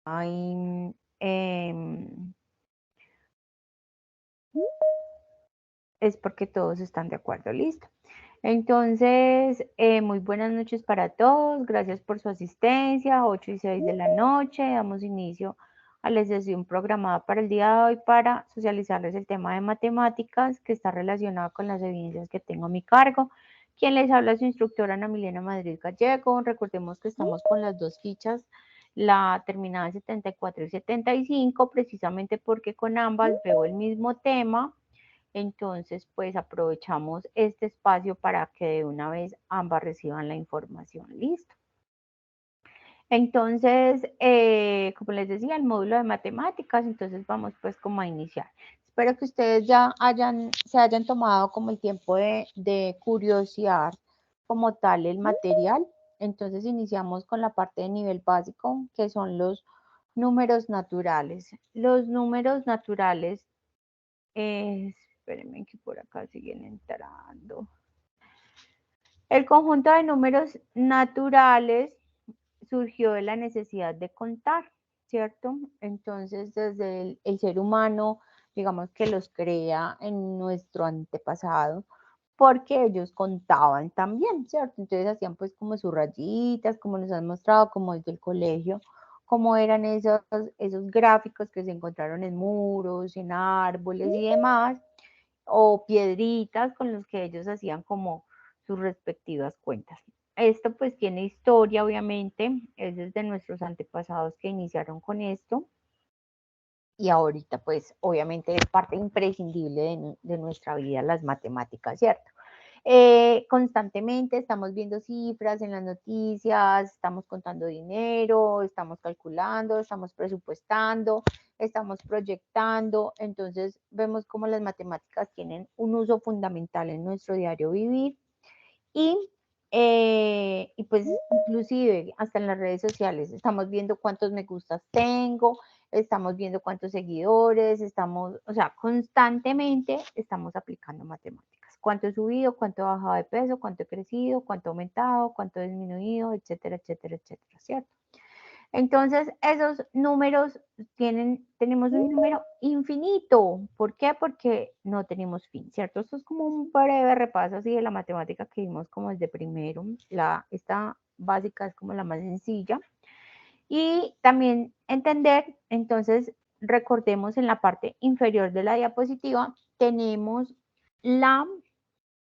hay, es porque todos están de acuerdo, listo. Entonces, muy buenas noches para todos, gracias por su asistencia, 8:06 de la noche, damos inicio a la sesión programada para el día de hoy para socializarles el tema de matemáticas que está relacionado con las evidencias que tengo a mi cargo. Quien les habla es su instructora Ana Milena Madrid Gallego. Recordemos que estamos con las dos fichas, la terminada en 74 y 75, precisamente porque con ambas veo el mismo tema. Entonces, pues aprovechamos este espacio para que de una vez ambas reciban la información. Listo. Entonces, como les decía, el módulo de matemáticas, entonces vamos pues como a iniciar. Espero que ustedes ya se hayan tomado como el tiempo de curiosear como tal el material. Entonces iniciamos con la parte de nivel básico, que son los números naturales. Los números naturales, espérenme que por acá siguen entrando. El conjunto de números naturales surgió de la necesidad de contar, ¿cierto? Entonces, desde el ser humano, digamos que los crea en nuestro antepasado, porque ellos contaban también, ¿cierto? Entonces hacían pues como sus rayitas, como nos han mostrado, como desde el colegio, como eran esos gráficos que se encontraron en muros, en árboles y demás, o piedritas con los que ellos hacían como sus respectivas cuentas. Esto pues tiene historia, obviamente, es desde nuestros antepasados que iniciaron con esto y ahorita pues obviamente es parte imprescindible de nuestra vida las matemáticas, ¿cierto? Constantemente estamos viendo cifras en las noticias, estamos contando dinero, estamos calculando, estamos presupuestando, estamos proyectando, entonces vemos cómo las matemáticas tienen un uso fundamental en nuestro diario vivir y pues inclusive hasta en las redes sociales estamos viendo cuántos me gustas tengo, estamos viendo cuántos seguidores, estamos, o sea, constantemente estamos aplicando matemáticas. Cuánto he subido, cuánto he bajado de peso, cuánto he crecido, cuánto he aumentado, cuánto he disminuido, etcétera, etcétera, etcétera, ¿cierto? Entonces, esos números tenemos un número infinito. ¿Por qué? Porque no tenemos fin, ¿cierto? Esto es como un breve repaso así de la matemática que vimos como desde primero. Esta básica es como la más sencilla. Y también entender, entonces, recordemos en la parte inferior de la diapositiva, tenemos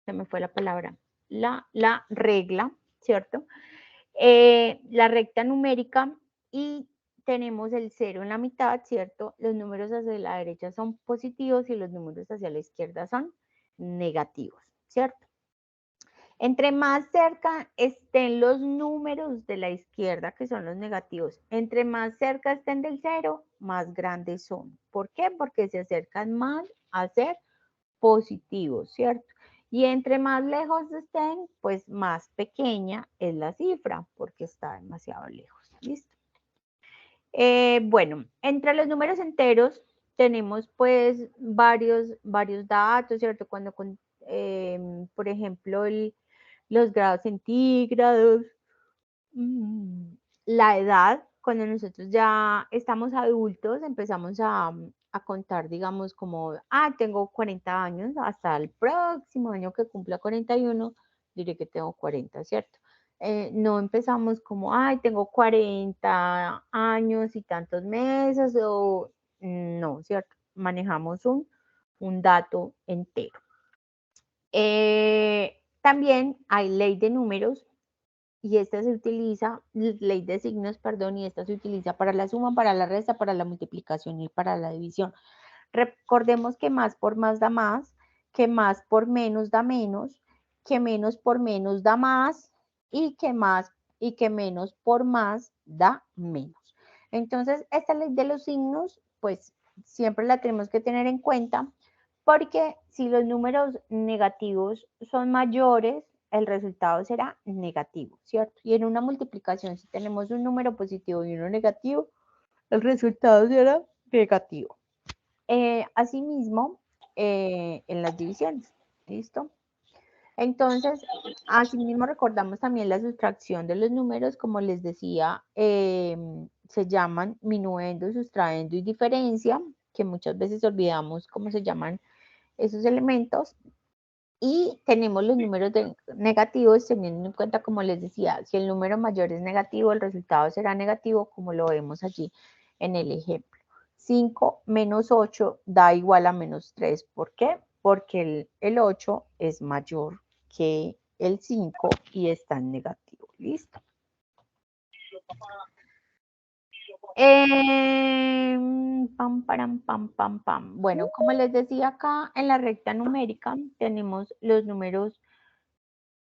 se me fue la palabra, la regla, ¿cierto? La recta numérica y tenemos el 0 en la mitad, ¿cierto? Los números hacia la derecha son positivos y los números hacia la izquierda son negativos, ¿cierto? Entre más cerca estén los números de la izquierda, que son los negativos, entre más cerca estén del 0, más grandes son. ¿Por qué? Porque se acercan más a ser positivos, ¿cierto? Y entre más lejos estén, pues más pequeña es la cifra, porque está demasiado lejos. ¿Listo? Bueno, entre los números enteros tenemos pues varios datos, ¿cierto? Por ejemplo, los grados centígrados, la edad, cuando nosotros ya estamos adultos, empezamos a contar, digamos, como, tengo 40 años, hasta el próximo año que cumpla 41, diré que tengo 40, ¿cierto? No empezamos como, tengo 40 años y tantos meses, o no, ¿cierto? Manejamos un dato entero. También hay ley de números, y esta se utiliza, ley de signos, perdón, y esta se utiliza para la suma, para la resta, para la multiplicación y para la división. Recordemos que más por más da más, que más por menos da menos, que menos por menos da más y que menos por más da menos. Entonces, esta ley de los signos, pues siempre la tenemos que tener en cuenta porque si los números negativos son mayores, el resultado será negativo, ¿cierto? Y en una multiplicación, si tenemos un número positivo y uno negativo, el resultado será negativo. Asimismo, en las divisiones, ¿listo? Entonces, asimismo recordamos también la sustracción de los números, como les decía, se llaman minuendo, sustraendo y diferencia, que muchas veces olvidamos cómo se llaman esos elementos. Y tenemos los números negativos teniendo en cuenta, como les decía, si el número mayor es negativo, el resultado será negativo, como lo vemos allí en el ejemplo. 5 menos 8 da igual a menos 3. ¿Por qué? Porque el 8 es mayor que el 5 y está en negativo. ¿Listo? Pam, param, pam, pam, pam. Bueno, como les decía acá, en la recta numérica tenemos los números.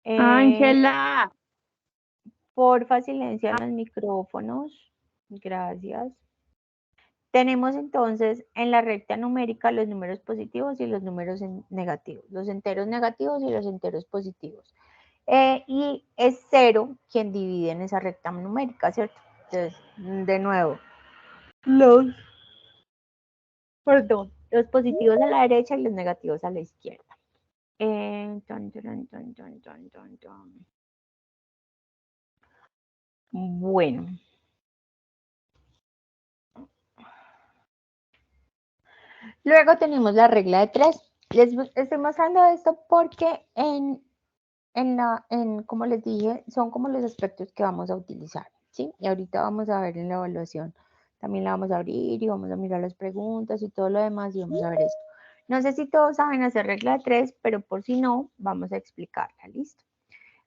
Ángela. Porfa, silencian los micrófonos. Gracias. Tenemos entonces en la recta numérica los números positivos y los números negativos, los enteros negativos y los enteros positivos. Y es 0 quien divide en esa recta numérica, ¿cierto? Entonces, de nuevo, los positivos a la derecha y los negativos a la izquierda. Bueno. Luego tenemos la regla de 3. Les estoy mostrando esto porque como les dije, son como los aspectos que vamos a utilizar, ¿sí? Y ahorita vamos a ver en la evaluación. También la vamos a abrir y vamos a mirar las preguntas y todo lo demás y vamos a ver esto. No sé si todos saben hacer regla de 3, pero por si no, vamos a explicarla, ¿listo?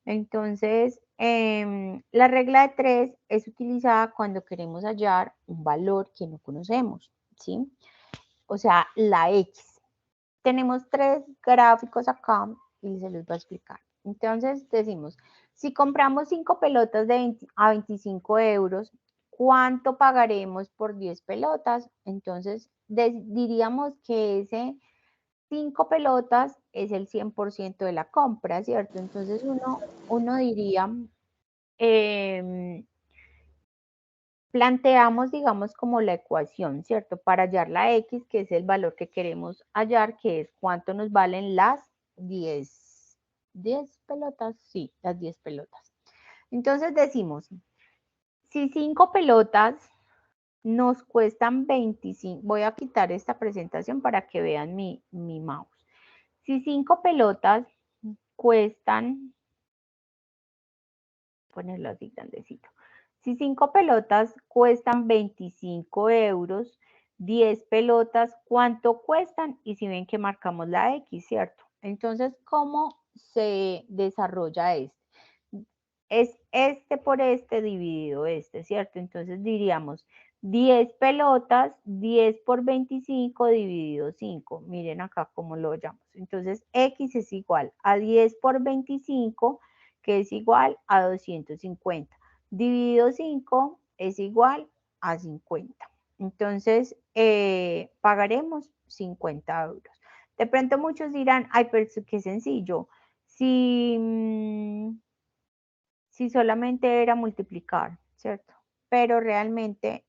Entonces, la regla de 3 es utilizada cuando queremos hallar un valor que no conocemos, ¿sí? O sea, la X. Tenemos 3 gráficos acá y se los voy a explicar. Entonces decimos, si compramos 5 pelotas a 25 euros, ¿cuánto pagaremos por 10 pelotas? Entonces diríamos que ese 5 pelotas es el 100% de la compra, ¿cierto? Entonces uno diría, planteamos, digamos, como la ecuación, ¿cierto? Para hallar la X, que es el valor que queremos hallar, que es cuánto nos valen las 10 pelotas, sí, las 10 pelotas. Entonces decimos, si 5 pelotas nos cuestan 25, voy a quitar esta presentación para que vean mi mouse. Si 5 pelotas cuestan, ponerlo así grandecito. Si 5 pelotas cuestan 25 euros, 10 pelotas, ¿cuánto cuestan? Y si ven que marcamos la X, ¿cierto? Entonces, ¿cómo se desarrolla este? Es este por este dividido este, ¿cierto? Entonces diríamos 10 pelotas, 10 por 25 dividido 5. Miren acá cómo lo llamamos. Entonces, X es igual a 10 por 25, que es igual a 250. Dividido 5 es igual a 50. Entonces, pagaremos 50 euros. De pronto muchos dirán, ay, pero qué sencillo. Si solamente era multiplicar, ¿cierto? Pero realmente,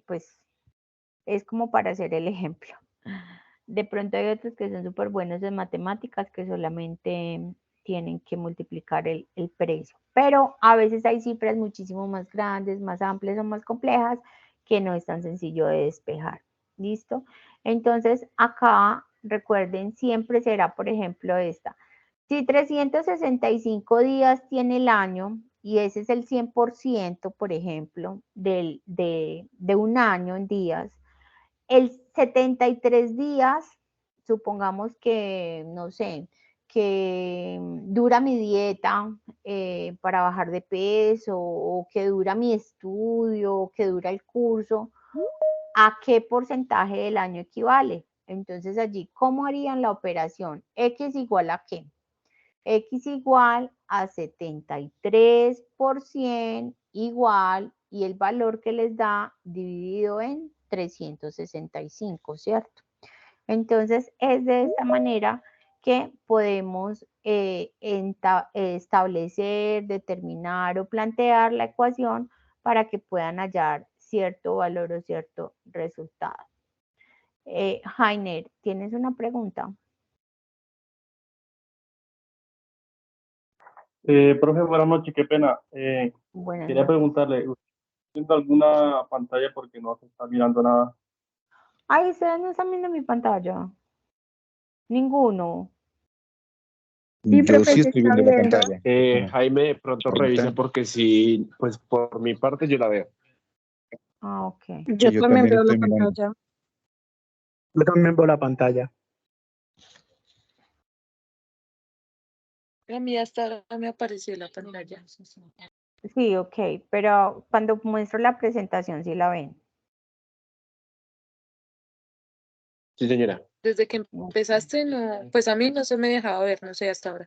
pues, es como para hacer el ejemplo. De pronto hay otros que son súper buenos en matemáticas que solamente tienen que multiplicar el precio. Pero a veces hay cifras muchísimo más grandes, más amplias o más complejas que no es tan sencillo de despejar. ¿Listo? Entonces, acá, recuerden, siempre será, por ejemplo, esta. Si 365 días tiene el año y ese es el 100%, por ejemplo, de un año en días, el 73 días, supongamos que, no sé, que dura mi dieta para bajar de peso o que dura mi estudio o que dura el curso, ¿a qué porcentaje del año equivale? Entonces allí, ¿cómo harían la operación? ¿X igual a qué? X igual a 73% igual y el valor que les da dividido en 365, ¿cierto? Entonces es de esta manera que podemos establecer, determinar o plantear la ecuación para que puedan hallar cierto valor o cierto resultado. Jainer, ¿tienes una pregunta? Profe, buenas noches, qué pena. Buenas Quería noches. preguntarle, viendo alguna pantalla porque no se está mirando nada. Ay, ustedes no están viendo mi pantalla. Ninguno. Sí, Yo profe, sí se estoy está viendo la viendo. pantalla. Jaime, de pronto Ahorita. revisa porque sí, pues por mi parte yo la veo. Ah, ok. Yo yo también también veo la estoy mirando. pantalla. Yo también veo la pantalla. A mí hasta ahora me apareció la pantalla. Sí, ok, pero cuando muestro la presentación, ¿sí la ven? Sí, señora. Desde que Ok. empezaste, no, pues a mí no se me dejaba ver, no sé, hasta ahora.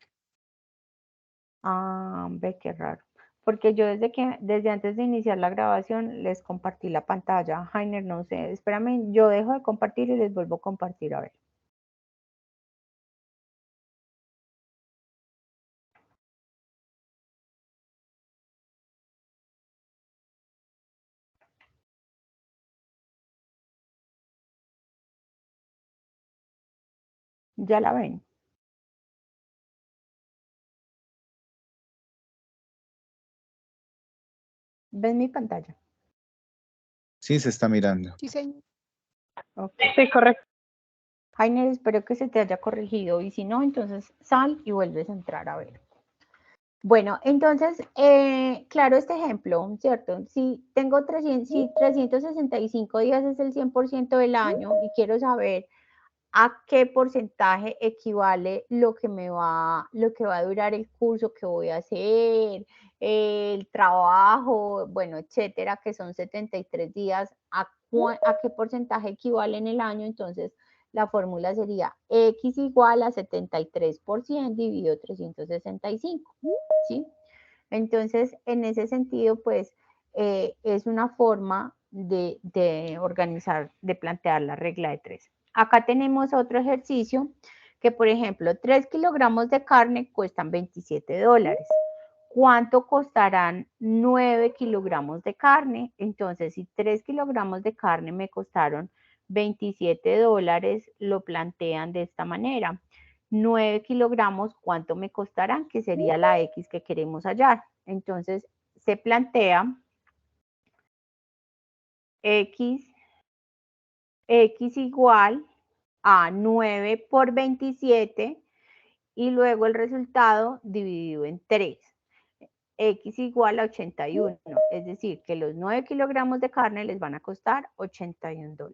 Ah, ve qué raro. Porque yo desde antes de iniciar la grabación les compartí la pantalla. Jainer, no sé, espérame, yo dejo de compartir y les vuelvo a compartir, a ver. ¿Ya la ven? ¿Ven mi pantalla? Sí, se está mirando. Sí, señor. Ok. Sí, correcto. Jainer, espero que se te haya corregido y si no, entonces sal y vuelves a entrar a ver. Bueno, entonces, claro, este ejemplo, ¿cierto? Si tengo 365 días es el 100% del año y quiero saber a qué porcentaje equivale lo que va a durar el curso que voy a hacer, el trabajo, bueno, etcétera, que son 73 días, a qué porcentaje equivale en el año, entonces la fórmula sería X igual a 73% dividido 365, ¿sí? Entonces, en ese sentido, pues, es una forma de organizar, de plantear la regla de 3. Acá tenemos otro ejercicio que, por ejemplo, 3 kilogramos de carne cuestan $27. ¿Cuánto costarán 9 kilogramos de carne? Entonces, si 3 kilogramos de carne me costaron $27, lo plantean de esta manera. 9 kilogramos, ¿cuánto me costarán? Que sería la X que queremos hallar. Entonces, se plantea X igual a 9 por 27 y luego el resultado dividido en 3. X igual a 81, es decir, que los 9 kilogramos de carne les van a costar $81.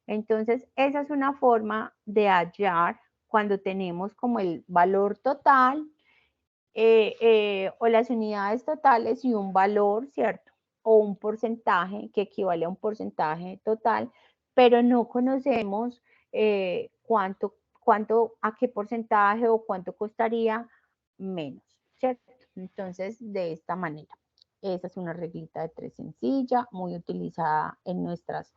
Entonces, esa es una forma de hallar cuando tenemos como el valor total o las unidades totales y un valor, ¿cierto? O un porcentaje que equivale a un porcentaje total, pero no conocemos a qué porcentaje o cuánto costaría menos, ¿cierto? Entonces, de esta manera. Esa es una reglita de 3 sencilla, muy utilizada en nuestras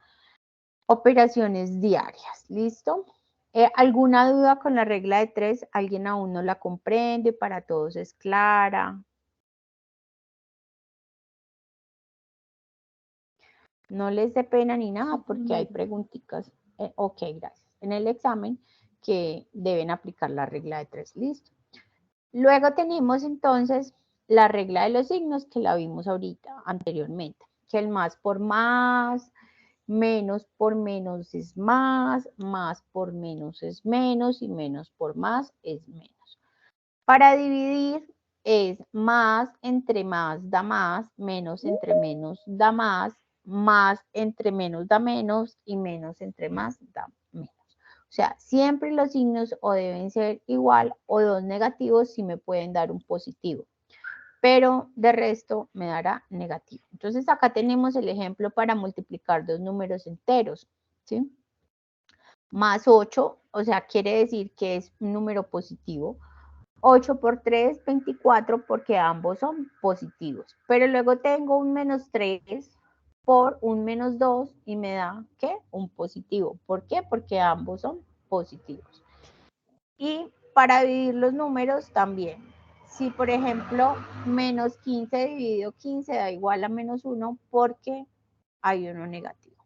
operaciones diarias. ¿Listo? ¿Alguna duda con la regla de 3? ¿Alguien aún no la comprende? ¿Para todos es clara? No les dé pena ni nada porque hay preguntitas. Ok, gracias. En el examen que deben aplicar la regla de 3. ¿Listo? Luego tenemos entonces la regla de los signos que la vimos ahorita anteriormente, que el más por más, menos por menos es más por menos es menos y menos por más es menos. Para dividir es más entre más da más, menos entre menos da más entre menos da menos y menos entre más da menos. O sea, siempre los signos o deben ser igual o dos negativos si me pueden dar un positivo, pero de resto me dará negativo. Entonces acá tenemos el ejemplo para multiplicar dos números enteros, ¿sí? Más 8, o sea, quiere decir que es un número positivo. 8 por 3, 24, porque ambos son positivos. Pero luego tengo un menos 3 por un menos 2 y me da, ¿qué? Un positivo. ¿Por qué? Porque ambos son positivos. Y para dividir los números también. Si, por ejemplo, menos 15 dividido 15 da igual a menos 1 porque hay uno negativo.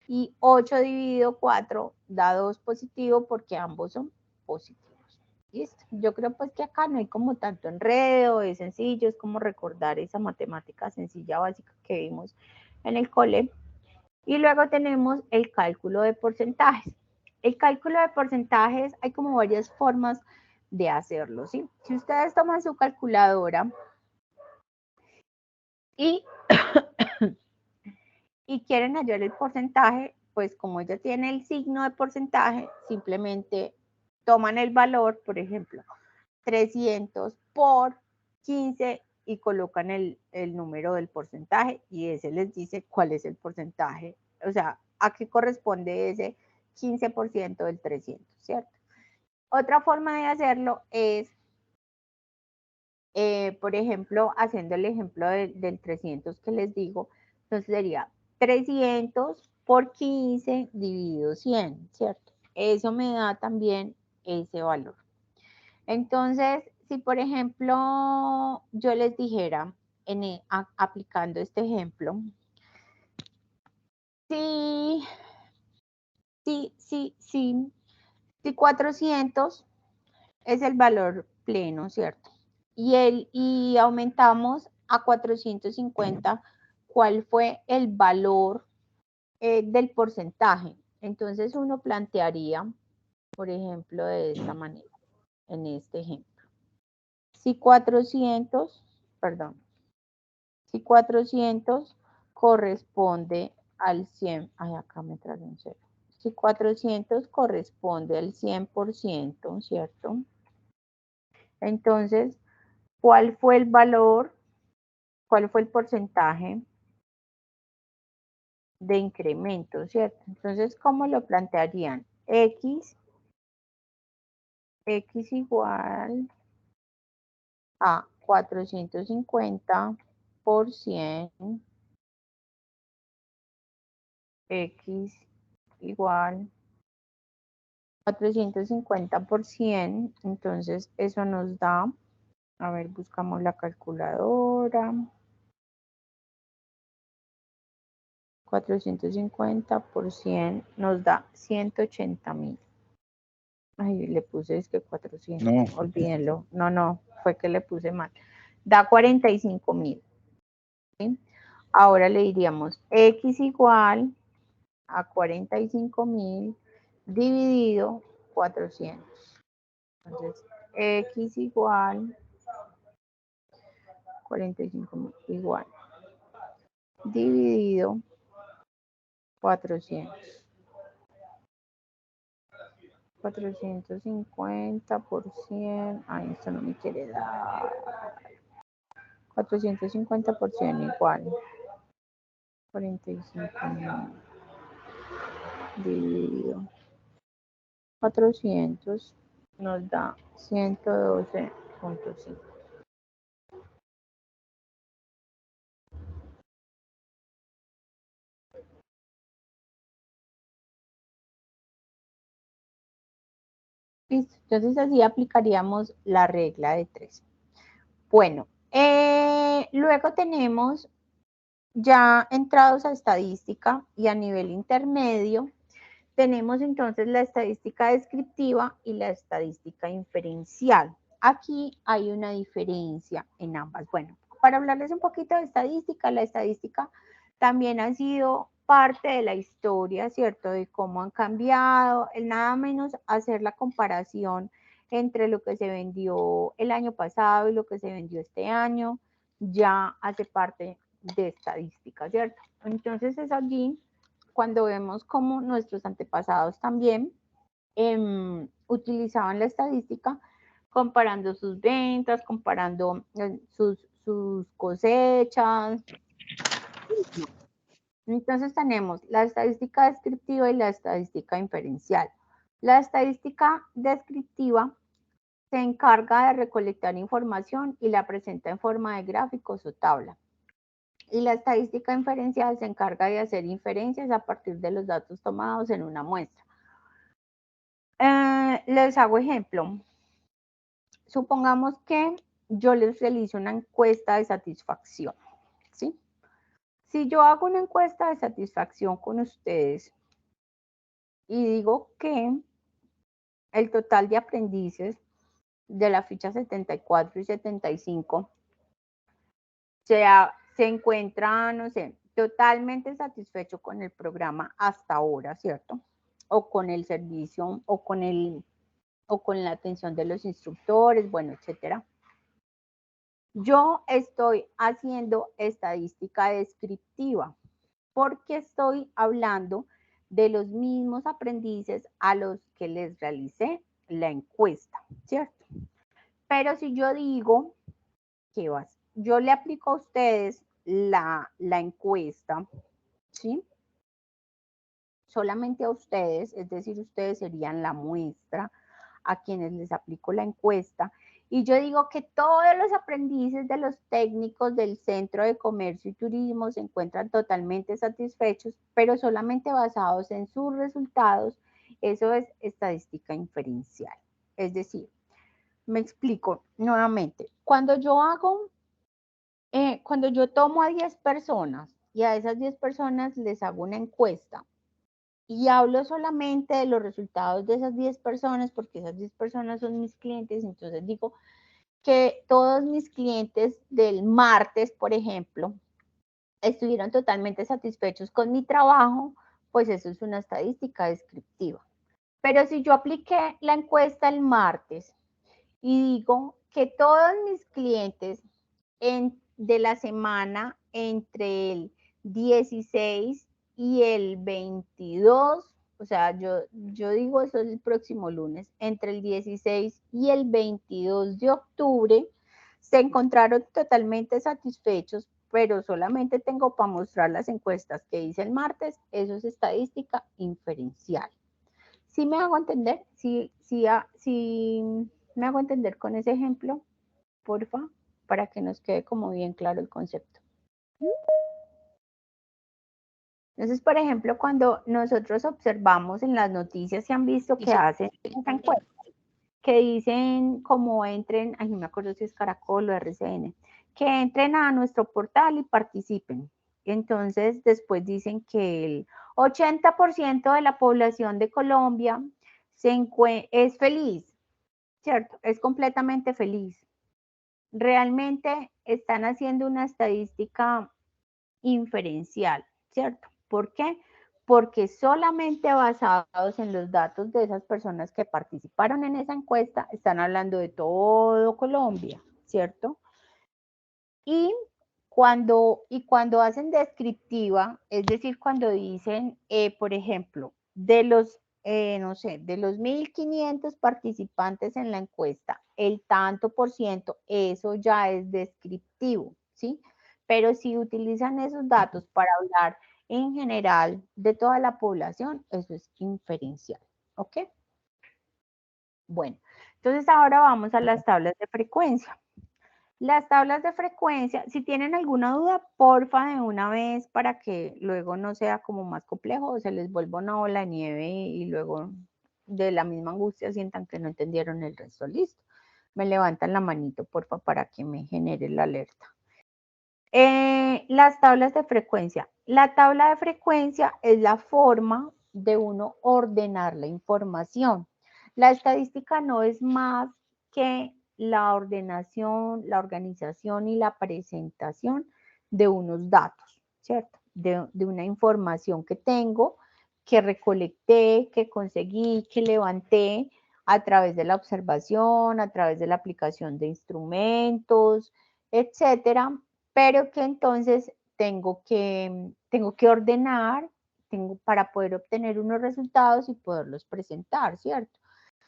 Y 8 dividido 4 da 2 positivo porque ambos son positivos. Listo. Yo creo pues que acá no hay como tanto enredo, es sencillo, es como recordar esa matemática sencilla básica que vimos en el cole. Y luego tenemos el cálculo de porcentajes. El cálculo de porcentajes hay como varias formas de hacerlo, ¿sí? Si ustedes toman su calculadora y, y quieren hallar el porcentaje, pues como ella tiene el signo de porcentaje, simplemente toman el valor, por ejemplo, 300 por 15 y colocan el número del porcentaje y ese les dice cuál es el porcentaje, o sea, a qué corresponde ese 15% del 300, ¿cierto? Otra forma de hacerlo es, por ejemplo, haciendo el ejemplo del 300 que les digo, entonces sería 300 por 15 dividido 100, ¿cierto? Eso me da también ese valor. Entonces, si por ejemplo yo les dijera, aplicando este ejemplo, si 400 es el valor pleno, ¿cierto? Y aumentamos a 450, ¿cuál fue el valor del porcentaje? Entonces uno plantearía, por ejemplo, de esta manera, en este ejemplo. Si 400 corresponde al 100, ay, acá me trae un cero. Si 400 corresponde al 100%, ¿cierto? Entonces, ¿cuál fue el valor? ¿Cuál fue el porcentaje de incremento, ¿cierto? Entonces, ¿cómo lo plantearían? X igual a 450 por 100, X igual 450 por 100, entonces eso nos da, a ver, buscamos la calculadora, 450 por 100 nos da 180.000. Ay, le puse es que 400, No. olvídenlo, no, fue que le puse mal, da 45.000, ¿sí? Ahora le diríamos X igual a 45.000 dividido 400. Entonces, X igual 45.000 igual dividido 400. 450 por 100. Ay, esto no me quiere dar. 450 por 100 igual 45.000 dividido 400 nos da 112.5. Listo, entonces así aplicaríamos la regla de 3. Bueno, luego tenemos ya entrados a estadística y a nivel intermedio, tenemos entonces la estadística descriptiva y la estadística inferencial. Aquí hay una diferencia en ambas. Bueno, para hablarles un poquito de estadística, la estadística también ha sido parte de la historia, ¿cierto? De cómo han cambiado, el nada menos hacer la comparación entre lo que se vendió el año pasado y lo que se vendió este año, ya hace parte de estadística, ¿cierto? Entonces es allí cuando vemos cómo nuestros antepasados también utilizaban la estadística comparando sus ventas, comparando sus cosechas. Entonces tenemos la estadística descriptiva y la estadística inferencial. La estadística descriptiva se encarga de recolectar información y la presenta en forma de gráficos o tabla. Y la estadística inferencial se encarga de hacer inferencias a partir de los datos tomados en una muestra. Les hago ejemplo. Supongamos que yo les realizo una encuesta de satisfacción, ¿sí? Si yo hago una encuesta de satisfacción con ustedes y digo que el total de aprendices de la ficha 74 y 75 se encuentra, no sé, totalmente satisfecho con el programa hasta ahora, ¿cierto? O con el servicio, o con la atención de los instructores, bueno, etcétera. Yo estoy haciendo estadística descriptiva porque estoy hablando de los mismos aprendices a los que les realicé la encuesta, ¿cierto? Pero si yo digo que yo le aplico a ustedes la encuesta, ¿sí? Solamente a ustedes, es decir, ustedes serían la muestra a quienes les aplico la encuesta. Y yo digo que todos los aprendices de los técnicos del Centro de Comercio y Turismo se encuentran totalmente satisfechos, pero solamente basados en sus resultados. Eso es estadística inferencial. Es decir, me explico nuevamente. Cuando yo tomo a 10 personas y a esas 10 personas les hago una encuesta y hablo solamente de los resultados de esas 10 personas, porque esas 10 personas son mis clientes, entonces digo que todos mis clientes del martes, por ejemplo, estuvieron totalmente satisfechos con mi trabajo, pues eso es una estadística descriptiva. Pero si yo apliqué la encuesta el martes y digo que todos mis clientes de la semana entre el 16 y el 22, o sea, yo digo eso el próximo lunes, entre el 16 y el 22 de octubre, se encontraron totalmente satisfechos, pero solamente tengo para mostrar las encuestas que hice el martes. Eso es estadística inferencial. ¿Sí me hago entender? ¿Sí me hago entender con ese ejemplo? Porfa, para que nos quede como bien claro el concepto. Entonces, por ejemplo, cuando nosotros observamos en las noticias, se han visto que hacen esa encuesta, que dicen como entren, ay, no me acuerdo si es Caracol o RCN, que entren a nuestro portal y participen. Entonces, después dicen que el 80% de la población de Colombia es feliz, ¿cierto? Es completamente feliz. Realmente están haciendo una estadística inferencial, ¿cierto? ¿Por qué? Porque solamente basados en los datos de esas personas que participaron en esa encuesta, están hablando de todo Colombia, ¿cierto? Y cuando hacen descriptiva, es decir, cuando dicen, por ejemplo, no sé, de los 1.500 participantes en la encuesta, el tanto por ciento, eso ya es descriptivo, ¿sí? Pero si utilizan esos datos para hablar en general de toda la población, eso es inferencial, ¿ok? Bueno, entonces ahora vamos a las tablas de frecuencia. Las tablas de frecuencia, si tienen alguna duda, porfa de una vez para que luego no sea como más complejo o se les vuelva una bola de nieve y luego de la misma angustia sientan que no entendieron el resto. Listo. Me levantan la manito, porfa, para que me genere la alerta. Las tablas de frecuencia. La tabla de frecuencia es la forma de uno ordenar la información. La estadística no es más que la ordenación, la organización y la presentación de unos datos, ¿cierto? De una información que tengo, que recolecté, que conseguí, que levanté a través de la observación, a través de la aplicación de instrumentos, etcétera, pero que entonces tengo que ordenar para poder obtener unos resultados y poderlos presentar, ¿cierto?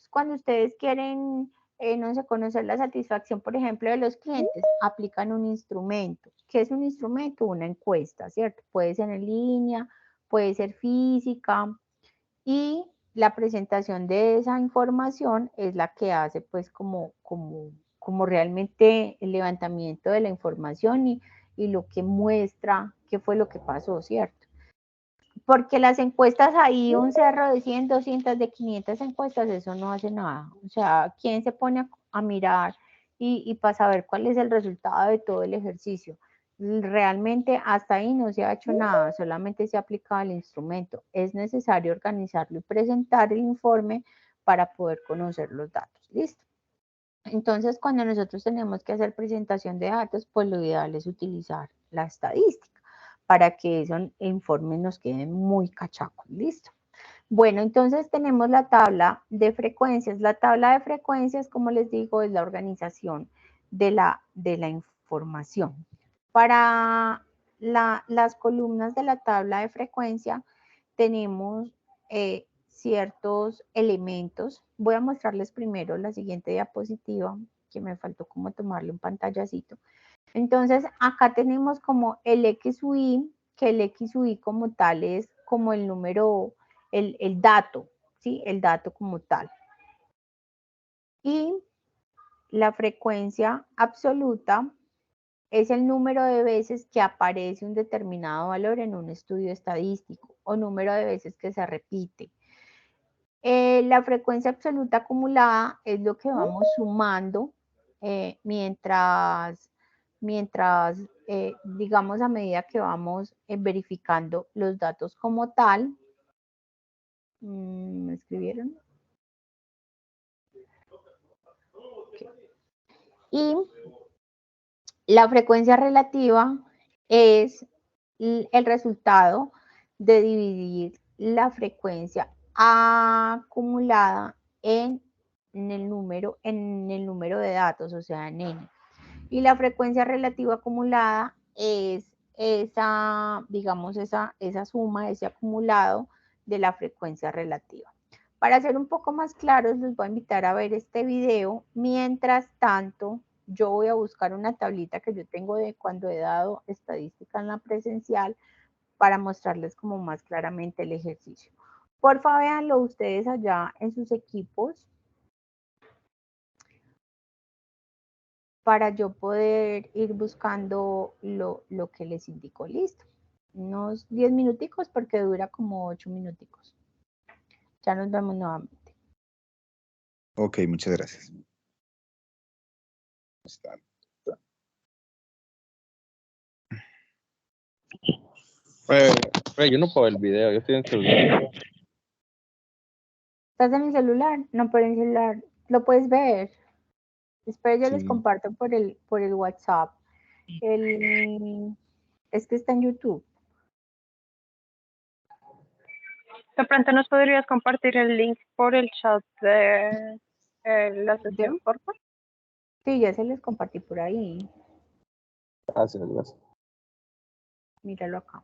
Cuando ustedes quieren, no sé, conocer la satisfacción, por ejemplo, de los clientes, aplican un instrumento. ¿Qué es un instrumento? Una encuesta, ¿cierto? Puede ser en línea, puede ser física, y la presentación de esa información es la que hace pues como realmente el levantamiento de la información y lo que muestra qué fue lo que pasó, ¿cierto? Porque las encuestas ahí, un cerro de 100, 200, de 500 encuestas, eso no hace nada. O sea, ¿quién se pone a mirar y para saber cuál es el resultado de todo el ejercicio? Realmente hasta ahí no se ha hecho nada, solamente se ha aplicado el instrumento. Es necesario organizarlo y presentar el informe para poder conocer los datos. ¿Listo? Entonces, cuando nosotros tenemos que hacer presentación de datos, pues lo ideal es utilizar la estadística para que esos informes nos queden muy cachacos. Listo. Bueno, entonces tenemos la tabla de frecuencias. La tabla de frecuencias, como les digo, es la organización de la información. Para las columnas de la tabla de frecuencia tenemos ciertos elementos. Voy a mostrarles primero la siguiente diapositiva, que me faltó como tomarle un pantallacito. Entonces, acá tenemos como el XUI, que el XUI como tal es como el número, el dato, ¿sí? El dato como tal. Y la frecuencia absoluta es el número de veces que aparece un determinado valor en un estudio estadístico o número de veces que se repite. La frecuencia absoluta acumulada es lo que vamos sumando mientras digamos, a medida que vamos verificando los datos como tal. ¿Me escribieron? Okay. Y la frecuencia relativa es el resultado de dividir la frecuencia acumulada en el número de datos, o sea, en n. Y la frecuencia relativa acumulada es esa, digamos, esa suma, ese acumulado de la frecuencia relativa. Para ser un poco más claros, les voy a invitar a ver este video. Mientras tanto, yo voy a buscar una tablita que yo tengo de cuando he dado estadística en la presencial para mostrarles como más claramente el ejercicio. Porfa, véanlo ustedes allá en sus equipos para yo poder ir buscando lo que les indico. Listo. Unos 10 minuticos porque dura como 8 minuticos. Ya nos vemos nuevamente. Ok, muchas gracias. Yo no puedo ver el video, yo estoy en el celular. ¿Estás en el celular? No, por el celular. Lo puedes ver. Espera, yo les Sí. comparto por el WhatsApp. Es que está en YouTube. De pronto nos podrías compartir el link por el chat de la sesión, por favor. Sí, ya se les compartí por ahí. Gracias, gracias. Míralo acá.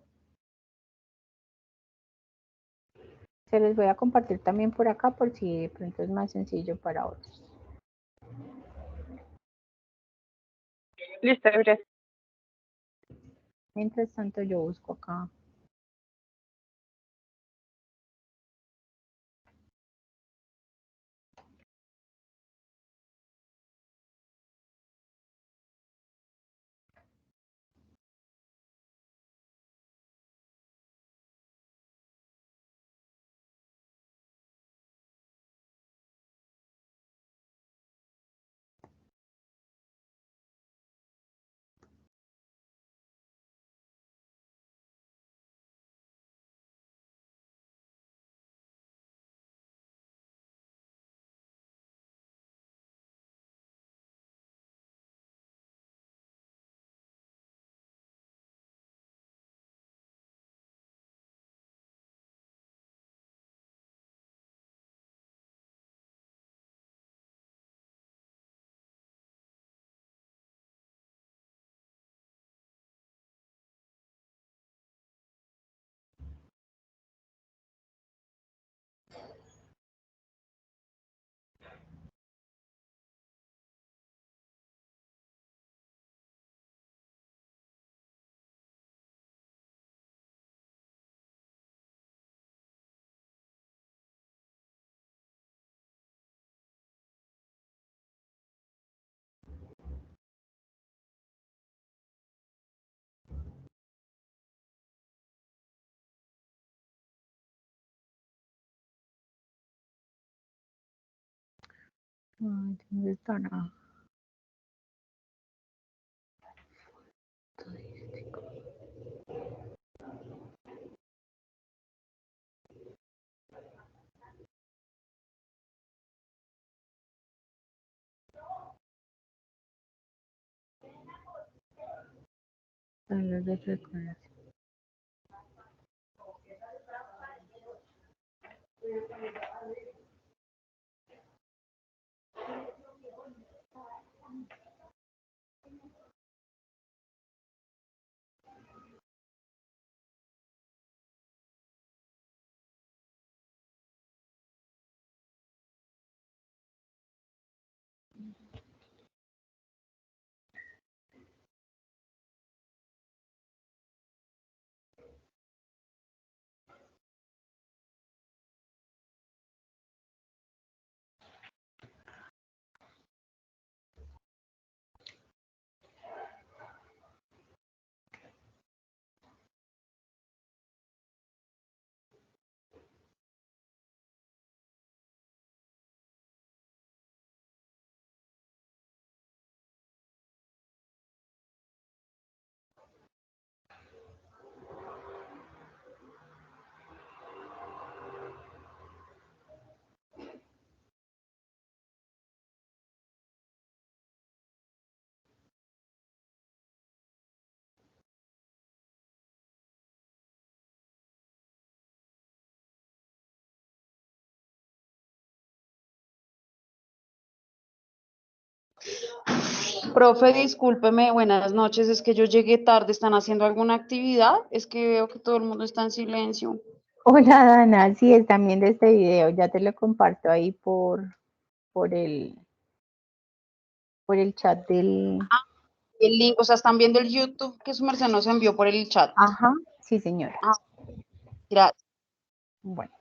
Se les voy a compartir también por acá por si de pronto es más sencillo para otros. Listo, gracias. Mientras tanto yo busco acá. Ay, ¿dónde estará? Tablas de frecuencia. Profe, discúlpeme, buenas noches, es que yo llegué tarde, ¿están haciendo alguna actividad? Es que veo que todo el mundo está en silencio. Hola Dana, sí, es también de este video, ya te lo comparto ahí por el, por el chat del... El link, o sea, están viendo el YouTube que su merced nos envió por el chat. Ajá, sí señora. Ah, gracias. Bueno.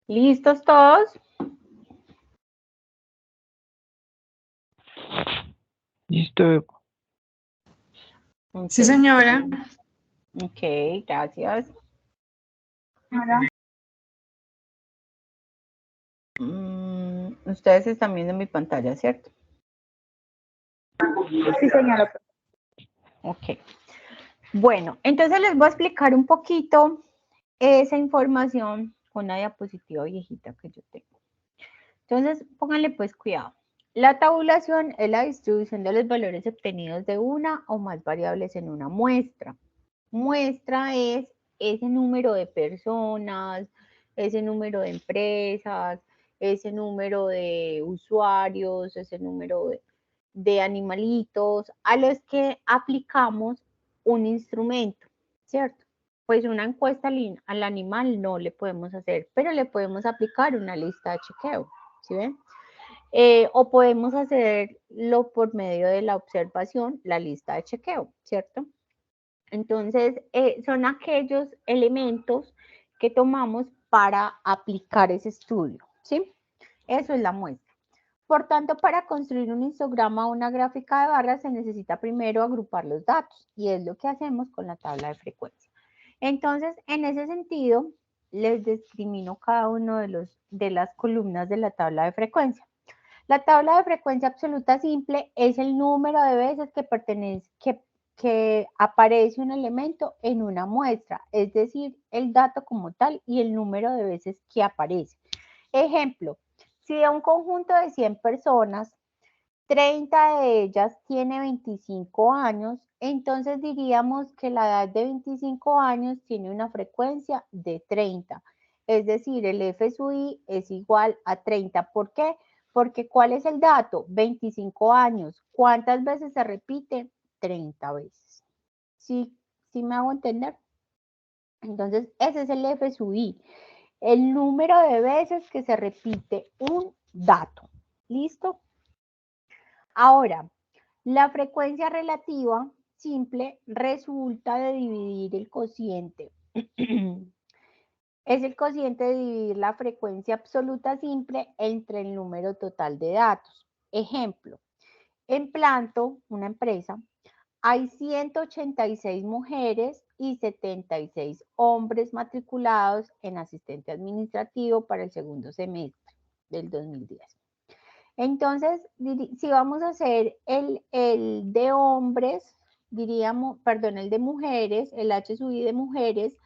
¿Listos todos? Listo. Sí, señora. Ok, gracias. Ustedes están viendo mi pantalla, ¿cierto? Sí, señora. Ok. Bueno, entonces les voy a explicar un poquito esa información con una diapositiva viejita que yo tengo. Entonces, pónganle pues cuidado. La tabulación es la distribución de los valores obtenidos de una o más variables en una muestra. Muestra es ese número de personas, ese número de empresas, ese número de usuarios, ese número de animalitos a los que aplicamos un instrumento, ¿cierto? Pues una encuesta al animal no le podemos hacer, pero le podemos aplicar una lista de chequeo, ¿sí ven? O podemos hacerlo por medio de la observación, la lista de chequeo, ¿cierto? Entonces, son aquellos elementos que tomamos para aplicar ese estudio, ¿sí? Eso es la muestra. Por tanto, para construir un histograma o una gráfica de barras se necesita primero agrupar los datos y es lo que hacemos con la tabla de frecuencia. Entonces, en ese sentido, les discrimino cada uno de las columnas de la tabla de frecuencia. La tabla de frecuencia absoluta simple es el número de veces que aparece un elemento en una muestra, es decir, el dato como tal y el número de veces que aparece. Ejemplo, si de un conjunto de 100 personas, 30 de ellas tiene 25 años, entonces diríamos que la edad de 25 años tiene una frecuencia de 30. Es decir, el F sub I es igual a 30. ¿Por qué? Porque ¿cuál es el dato? 25 años. ¿Cuántas veces se repite? 30 veces. ¿Sí me hago entender? Entonces, ese es el F sub I. El número de veces que se repite un dato. ¿Listo? Ahora, la frecuencia relativa simple resulta de dividir el cociente. Es el cociente de dividir la frecuencia absoluta simple entre el número total de datos. Ejemplo, en Planto, una empresa, hay 186 mujeres y 76 hombres matriculados en asistente administrativo para el segundo semestre del 2010. Entonces, si vamos a hacer el de hombres, diríamos, perdón, el de mujeres, el H sub I de mujeres,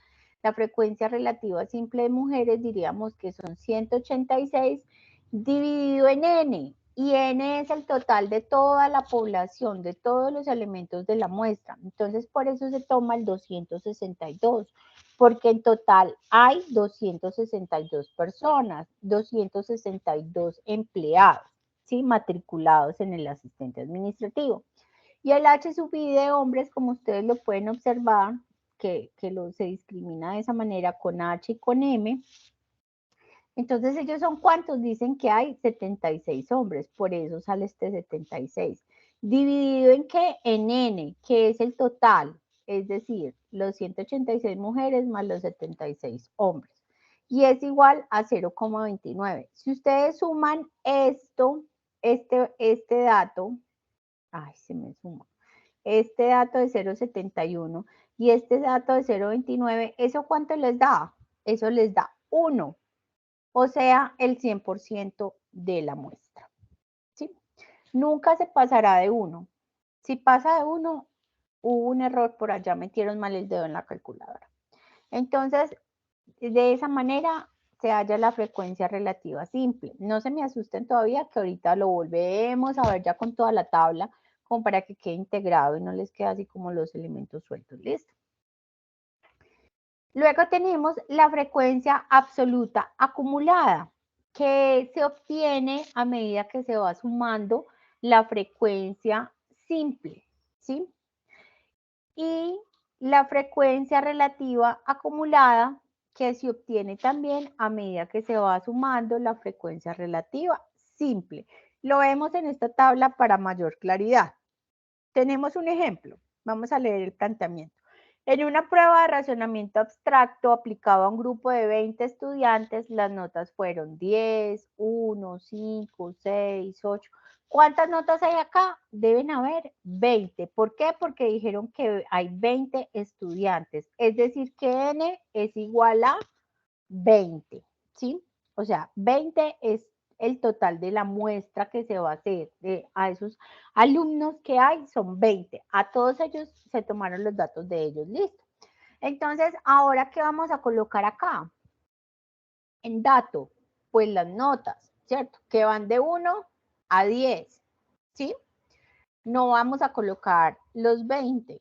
la frecuencia relativa simple de mujeres, diríamos que son 186 dividido en N. Y N es el total de toda la población, de todos los elementos de la muestra. Entonces, por eso se toma el 262, porque en total hay 262 personas, 262 empleados, ¿sí? Matriculados en el asistente administrativo. Y el H sub I de hombres, como ustedes lo pueden observar, que se discrimina de esa manera con H y con M. Entonces, ¿ellos son cuántos? Dicen que hay 76 hombres, por eso sale este 76. ¿Dividido en qué? En N, que es el total, es decir, los 186 mujeres más los 76 hombres. Y es igual a 0,29. Si ustedes suman esto, este dato, ay, se me suma, este dato de 0,71 y este dato de 0,29, ¿eso cuánto les da? Eso les da 1. O sea, el 100% de la muestra, ¿sí? Nunca se pasará de 1. Si pasa de 1, hubo un error por allá, metieron mal el dedo en la calculadora. Entonces, de esa manera se halla la frecuencia relativa simple. No se me asusten todavía, que ahorita lo volvemos a ver ya con toda la tabla, como para que quede integrado y no les quede así como los elementos sueltos. ¿Listo? Luego tenemos la frecuencia absoluta acumulada, que se obtiene a medida que se va sumando la frecuencia simple, ¿sí? Y la frecuencia relativa acumulada, que se obtiene también a medida que se va sumando la frecuencia relativa simple. Lo vemos en esta tabla para mayor claridad. Tenemos un ejemplo. Vamos a leer el planteamiento. En una prueba de razonamiento abstracto aplicado a un grupo de 20 estudiantes, las notas fueron 10, 1, 5, 6, 8. ¿Cuántas notas hay acá? Deben haber 20. ¿Por qué? Porque dijeron que hay 20 estudiantes. Es decir, que n es igual a 20, ¿sí? O sea, 20 es el total de la muestra que se va a hacer. A esos alumnos que hay son 20. A todos ellos se tomaron los datos de ellos. Listo. Entonces, ahora, ¿qué vamos a colocar acá? En dato, pues las notas, ¿cierto? Que van de 1 a 10, ¿sí? No vamos a colocar los 20,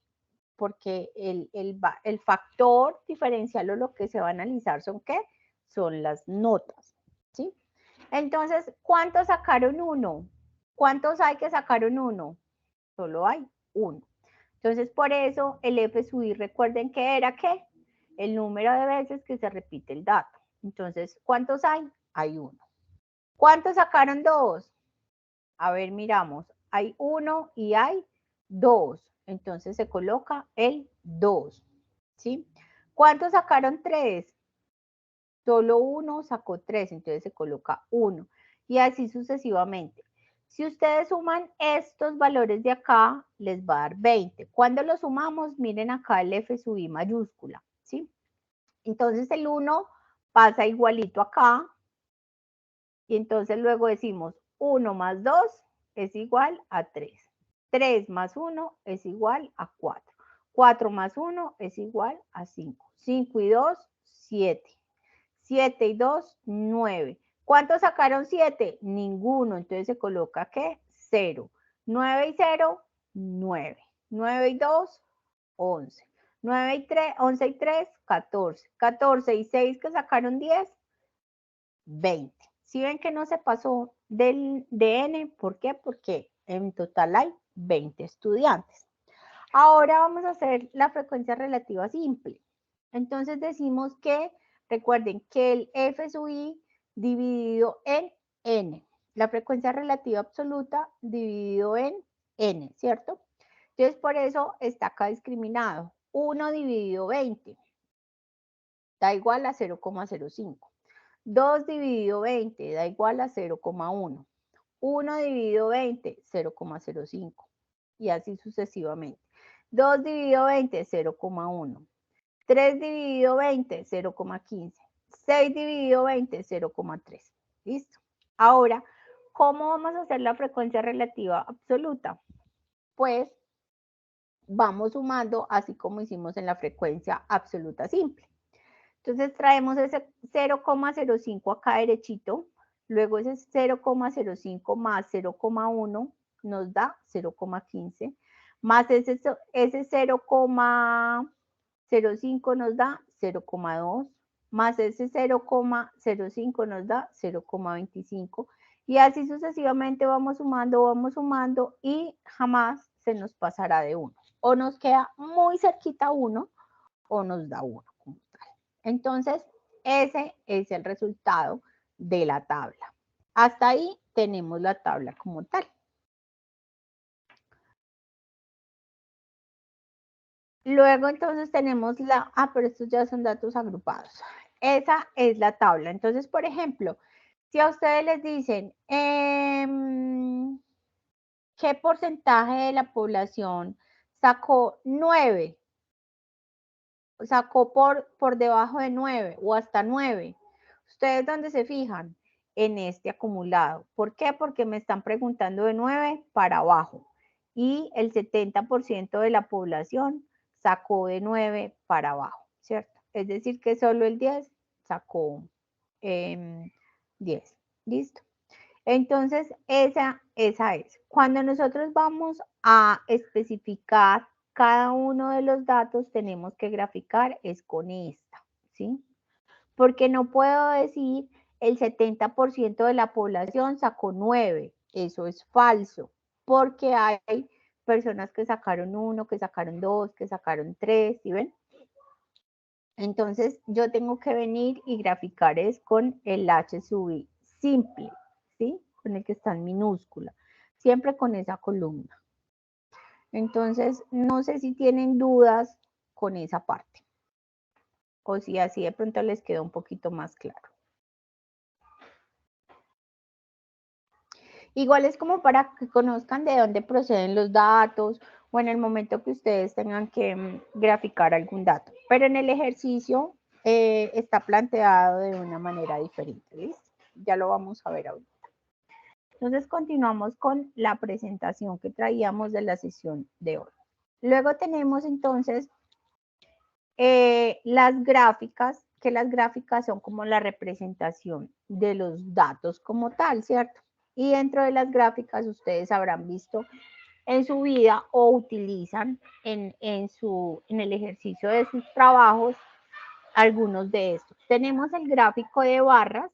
porque el factor diferencial o lo que se va a analizar son ¿qué? Son las notas, ¿sí? Entonces, ¿cuántos sacaron 1? ¿Cuántos hay que sacaron 1? Solo hay 1. Entonces, por eso el F sub I, recuerden que era ¿qué? El número de veces que se repite el dato. Entonces, ¿cuántos hay? Hay 1. ¿Cuántos sacaron 2? A ver, miramos. Hay 1 y hay 2. Entonces se coloca el 2. ¿Sí? ¿Cuántos sacaron 3? Solo 1 sacó 3, entonces se coloca 1. Y así sucesivamente. Si ustedes suman estos valores de acá, les va a dar 20. Cuando los sumamos, miren acá el F sub I mayúscula. ¿Sí? Entonces el 1 pasa igualito acá. Y entonces luego decimos 1 más 2 es igual a 3. 3 más 1 es igual a 4. 4 más 1 es igual a 5. 5 y 2, 7. 7 y 2, 9. ¿Cuántos sacaron 7? Ninguno. Entonces se coloca ¿qué? 0. 9 y 0, 9. 9 y 2, 11. 9 y 3, 11 y 3, 14. 14 y 6 que sacaron 10, 20. Si ven que no se pasó de n, ¿por qué? Porque en total hay 20 estudiantes. Ahora vamos a hacer la frecuencia relativa simple. Entonces decimos que, recuerden que el F sub I dividido en n, la frecuencia relativa absoluta dividido en n, ¿cierto? Entonces por eso está acá discriminado. 1 dividido 20 da igual a 0,05. 2 dividido 20 da igual a 0,1. 1 dividido 20, 0,05. Y así sucesivamente. 2 dividido 20, 0,1. 3 dividido 20, 0,15. 6 dividido 20, 0,3. ¿Listo? Ahora, ¿cómo vamos a hacer la frecuencia relativa absoluta? Pues vamos sumando así como hicimos en la frecuencia absoluta simple. Entonces traemos ese 0,05 acá derechito, luego ese 0,05 más 0,1 nos da 0,15, más ese 0,05 nos da 0,2, más ese 0,05 nos da 0,25, y así sucesivamente vamos sumando y jamás se nos pasará de 1. O nos queda muy cerquita 1 o nos da 1. Entonces, ese es el resultado de la tabla. Hasta ahí tenemos la tabla como tal. Luego, entonces, tenemos pero estos ya son datos agrupados. Esa es la tabla. Entonces, por ejemplo, si a ustedes les dicen, ¿qué porcentaje de la población sacó 9? Sacó por debajo de 9 o hasta 9. ¿Ustedes dónde se fijan? En este acumulado. ¿Por qué? Porque me están preguntando de 9 para abajo. Y el 70% de la población sacó de 9 para abajo, ¿cierto? Es decir, que solo el 10 sacó 10. ¿Listo? Entonces, esa es. Cuando nosotros vamos a especificar cada uno de los datos, tenemos que graficar es con esta, ¿sí? Porque no puedo decir el 70% de la población sacó 9, eso es falso, porque hay personas que sacaron 1, que sacaron 2, que sacaron 3, ¿sí ven? Entonces, yo tengo que venir y graficar es con el H sub I simple, ¿sí? Con el que está en minúscula, siempre con esa columna. Entonces, no sé si tienen dudas con esa parte. O si así de pronto les quedó un poquito más claro. Igual es como para que conozcan de dónde proceden los datos o en el momento que ustedes tengan que graficar algún dato. Pero en el ejercicio está planteado de una manera diferente, ¿listo? Ya lo vamos a ver ahorita. Entonces continuamos con la presentación que traíamos de la sesión de hoy. Luego tenemos entonces las gráficas, que las gráficas son como la representación de los datos como tal, ¿cierto? Y dentro de las gráficas ustedes habrán visto en su vida o utilizan en el ejercicio de sus trabajos algunos de estos. Tenemos el gráfico de barras,